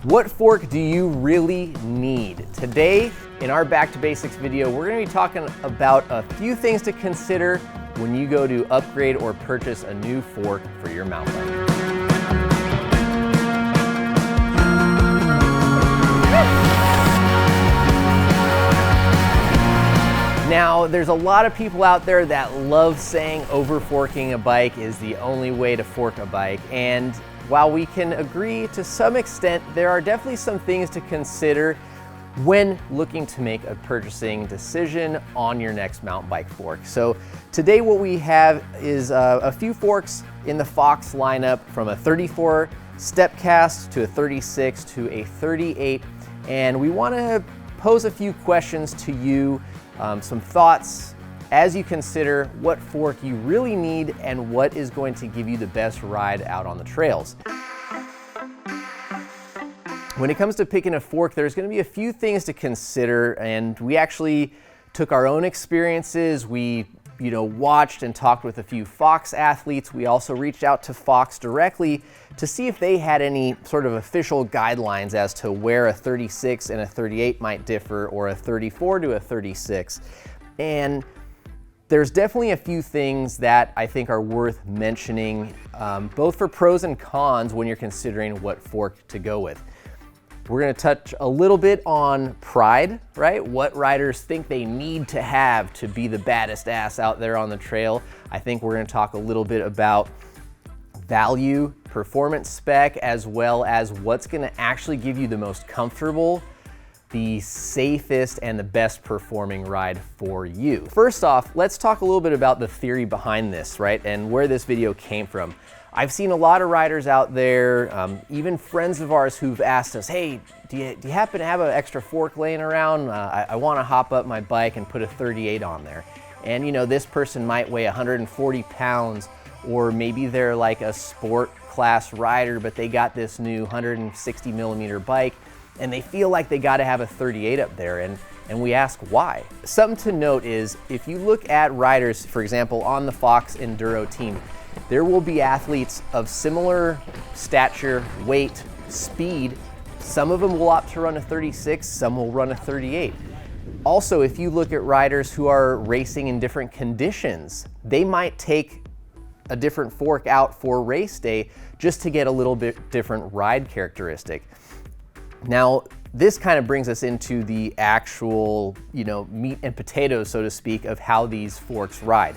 What fork do you really need? Today, in our Back to Basics video, we're going to be talking about a few things to consider when you go to upgrade or purchase a new fork for your mountain bike. Now, there's a lot of people out there that love saying over-forking a bike is the only way to fork a bike, and while we can agree to some extent, there are definitely some things to consider when looking to make a purchasing decision on your next mountain bike fork. So today what we have is a few forks in the Fox lineup, from a 34 step cast to a 36 to a 38, and we want to pose a few questions to you, some thoughts as you consider what fork you really need and what is going to give you the best ride out on the trails. When it comes to picking a fork, there's going to be a few things to consider, and we actually took our own experiences. We watched and talked with a few Fox athletes. We also reached out to Fox directly to see if they had any sort of official guidelines as to where a 36 and a 38 might differ, or a 34 to a 36. And there's definitely a few things that I think are worth mentioning, both for pros and cons when you're considering what fork to go with. We're going to touch a little bit on pride, right? What riders think they need to have to be the baddest ass out there on the trail. I think we're going to talk a little bit about value, performance spec, as well as what's going to actually give you the most comfortable, the safest, and the best performing ride for you. First off, let's talk a little bit about the theory behind this, right? And where this video came from. I've seen a lot of riders out there, even friends of ours, who've asked us, hey, do you happen to have an extra fork laying around? I want to hop up my bike and put a 38 on there. And this person might weigh 140 pounds, or maybe they're like a sport class rider, but they got this new 160 millimeter bike, and they feel like they got to have a 38 up there, and we ask why. Something to note is, if you look at riders, for example, on the Fox Enduro team, there will be athletes of similar stature, weight, speed. Some of them will opt to run a 36, some will run a 38. Also, if you look at riders who are racing in different conditions, they might take a different fork out for race day just to get a little bit different ride characteristic. Now, this kind of brings us into the actual, meat and potatoes, so to speak, of how these forks ride.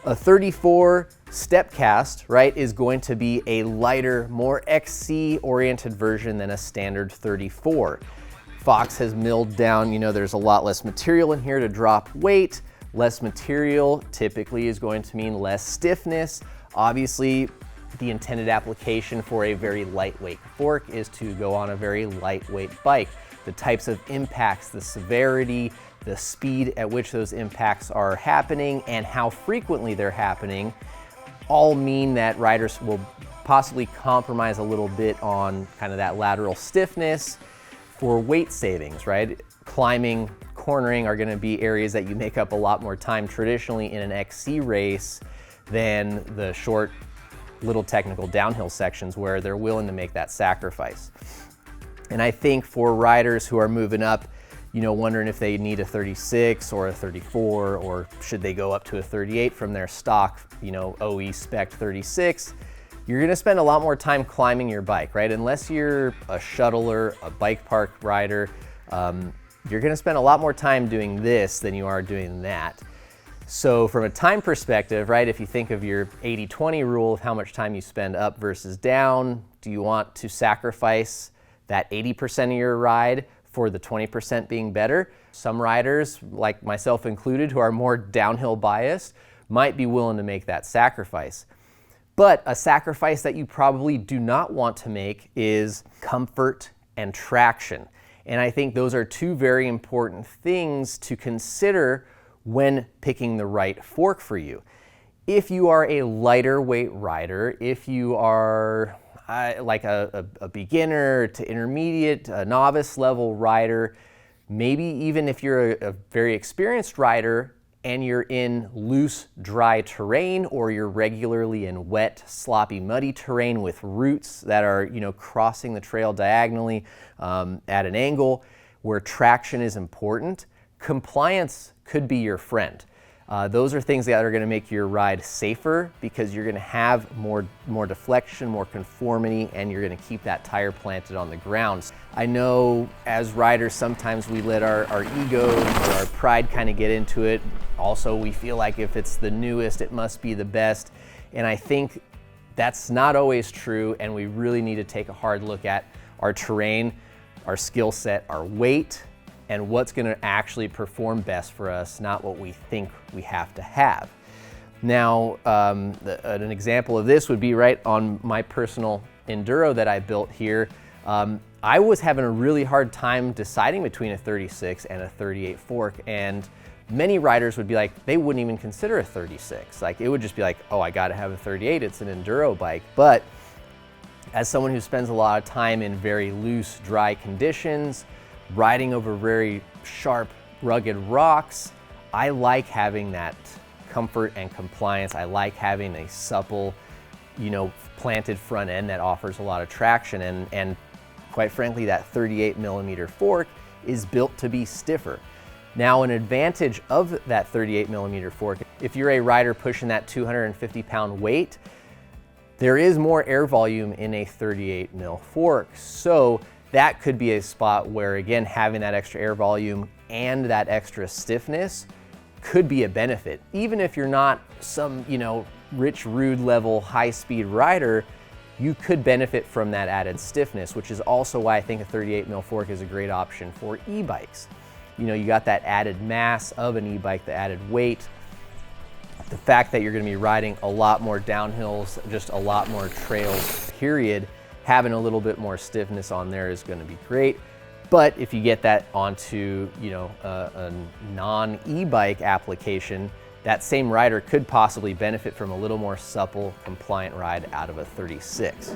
A 34 step cast, right, is going to be a lighter, more XC oriented version than a standard 34. Fox has milled down, there's a lot less material in here to drop weight. Less material typically is going to mean less stiffness. Obviously, the intended application for a very lightweight fork is to go on a very lightweight bike. The types of impacts, the severity, the speed at which those impacts are happening, and how frequently they're happening, all mean that riders will possibly compromise a little bit on kind of that lateral stiffness for weight savings, right? Climbing, cornering are going to be areas that you make up a lot more time traditionally in an XC race than the short, little technical downhill sections where they're willing to make that sacrifice. And I think for riders who are moving up, wondering if they need a 36 or a 34, or should they go up to a 38 from their stock, OE spec 36, you're going to spend a lot more time climbing your bike, right? Unless you're a shuttler, a bike park rider, you're going to spend a lot more time doing this than you are doing that. So from a time perspective, right, if you think of your 80-20 rule of how much time you spend up versus down, do you want to sacrifice that 80% of your ride for the 20% being better? Some riders, like myself included, who are more downhill biased, might be willing to make that sacrifice. But a sacrifice that you probably do not want to make is comfort and traction. And I think those are two very important things to consider when picking the right fork for you. If you are a lighter weight rider, if you are like a beginner to intermediate, a novice level rider, maybe even if you're a very experienced rider, and you're in loose, dry terrain, or you're regularly in wet, sloppy, muddy terrain with roots that are, crossing the trail diagonally at an angle where traction is important, compliance could be your friend. Those are things that are going to make your ride safer because you're going to have more deflection, more conformity, and you're going to keep that tire planted on the ground. I know as riders, sometimes we let our ego or our pride kind of get into it. Also, we feel like if it's the newest, it must be the best. And I think that's not always true, and we really need to take a hard look at our terrain, our skill set, our weight, and what's going to actually perform best for us, not what we think we have to have. Now, an example of this would be right on my personal enduro that I built here. I was having a really hard time deciding between a 36 and a 38 fork, and many riders would be like, they wouldn't even consider a 36. Like, it would just be like, oh, I got to have a 38. It's an enduro bike. But as someone who spends a lot of time in very loose, dry conditions, riding over very sharp, rugged rocks, I like having that comfort and compliance. I like having a supple, planted front end that offers a lot of traction. And quite frankly, that 38 millimeter fork is built to be stiffer. Now, an advantage of that 38 millimeter fork, if you're a rider pushing that 250 pound weight, there is more air volume in a 38 mil fork. So that could be a spot where, again, having that extra air volume and that extra stiffness could be a benefit. Even if you're not some, Rich Rude level high-speed rider, you could benefit from that added stiffness, which is also why I think a 38 mil fork is a great option for e-bikes. You got that added mass of an e-bike, the added weight, the fact that you're going to be riding a lot more downhills, just a lot more trails, period. Having a little bit more stiffness on there is going to be great. But if you get that onto, a non-e-bike application, that same rider could possibly benefit from a little more supple, compliant ride out of a 36.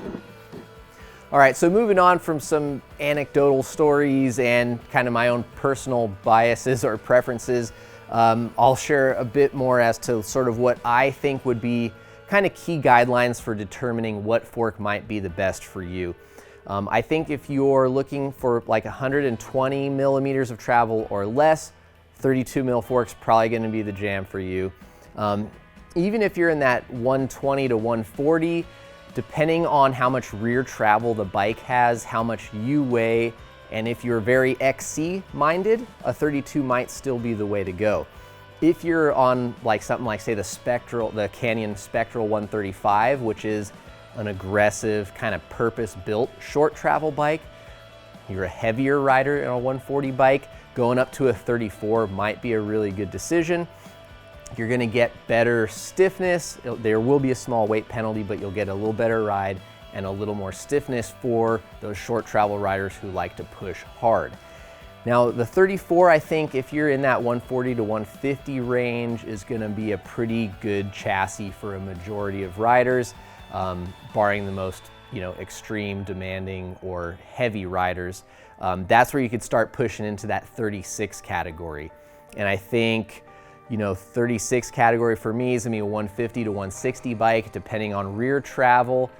All right, so moving on from some anecdotal stories and kind of my own personal biases or preferences, I'll share a bit more as to sort of what I think would be kind of key guidelines for determining what fork might be the best for you. I think if you're looking for like 120 millimeters of travel or less, 32 mil fork's probably going to be the jam for you. Even if you're in that 120 to 140, depending on how much rear travel the bike has, how much you weigh, and if you're very XC minded, a 32 might still be the way to go. If you're on like something like, say, the Canyon Spectral 135, which is an aggressive kind of purpose-built short travel bike, you're a heavier rider in a 140 bike, going up to a 34 might be a really good decision. You're going to get better stiffness. There will be a small weight penalty, but you'll get a little better ride and a little more stiffness for those short travel riders who like to push hard. Now, the 34, I think if you're in that 140 to 150 range, is going to be a pretty good chassis for a majority of riders, barring the most, extreme, demanding, or heavy riders. That's where you could start pushing into that 36 category. And I think, 36 category for me is going to be a 150 to 160 bike, depending on rear travel.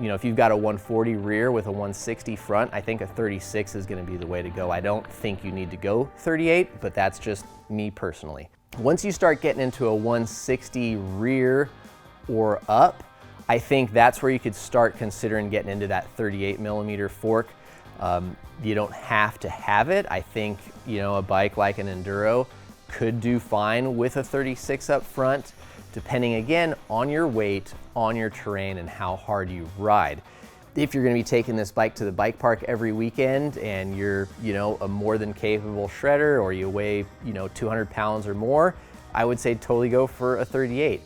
If you've got a 140 rear with a 160 front, I think a 36 is going to be the way to go. I don't think you need to go 38, but that's just me personally. Once you start getting into a 160 rear or up, I think that's where you could start considering getting into that 38 millimeter fork. You don't have to have it. I think, a bike like an Enduro could do fine with a 36 up front, depending again on your weight, on your terrain, and how hard you ride. If you're going to be taking this bike to the bike park every weekend and you're, a more than capable shredder, or you weigh, 200 pounds or more, I would say totally go for a 38.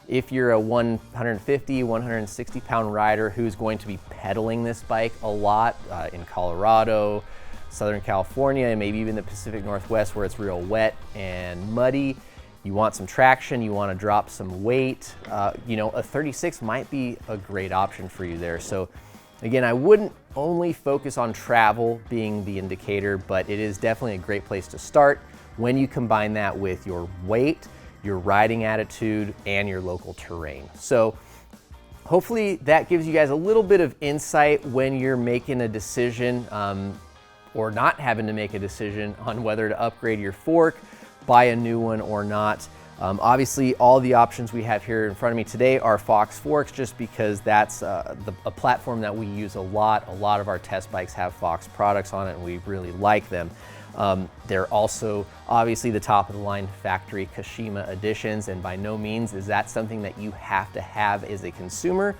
If you're a 150, 160 pound rider who's going to be pedaling this bike a lot in Colorado, Southern California, and maybe even the Pacific Northwest where it's real wet and muddy, you want some traction, you want to drop some weight, a 36 might be a great option for you there. So again, I wouldn't only focus on travel being the indicator, but it is definitely a great place to start when you combine that with your weight, your riding attitude, and your local terrain. So hopefully that gives you guys a little bit of insight when you're making a decision or not having to make a decision on whether to upgrade your fork, buy a new one or not. Obviously, all the options we have here in front of me today are Fox forks, just because that's a platform that we use a lot. A lot of our test bikes have Fox products on it, and we really like them. They're also obviously the top of the line factory Kashima editions, and by no means is that something that you have to have as a consumer.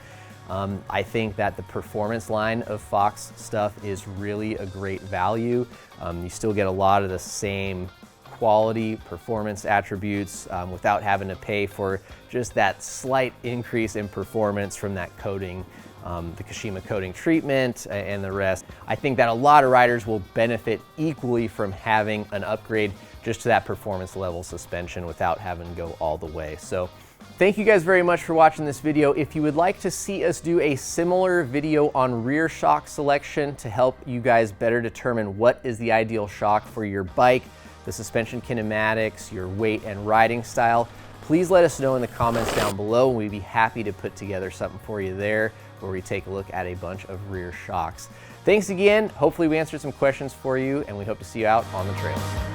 I think that the performance line of Fox stuff is really a great value. You still get a lot of the same quality performance attributes without having to pay for just that slight increase in performance from that coating, the Kashima coating treatment and the rest. I think that a lot of riders will benefit equally from having an upgrade just to that performance level suspension without having to go all the way. So thank you guys very much for watching this video. If you would like to see us do a similar video on rear shock selection to help you guys better determine what is the ideal shock for your bike, the suspension kinematics, your weight and riding style, please let us know in the comments down below. We'd be happy to put together something for you there where we take a look at a bunch of rear shocks. Thanks again. Hopefully we answered some questions for you, and we hope to see you out on the trails.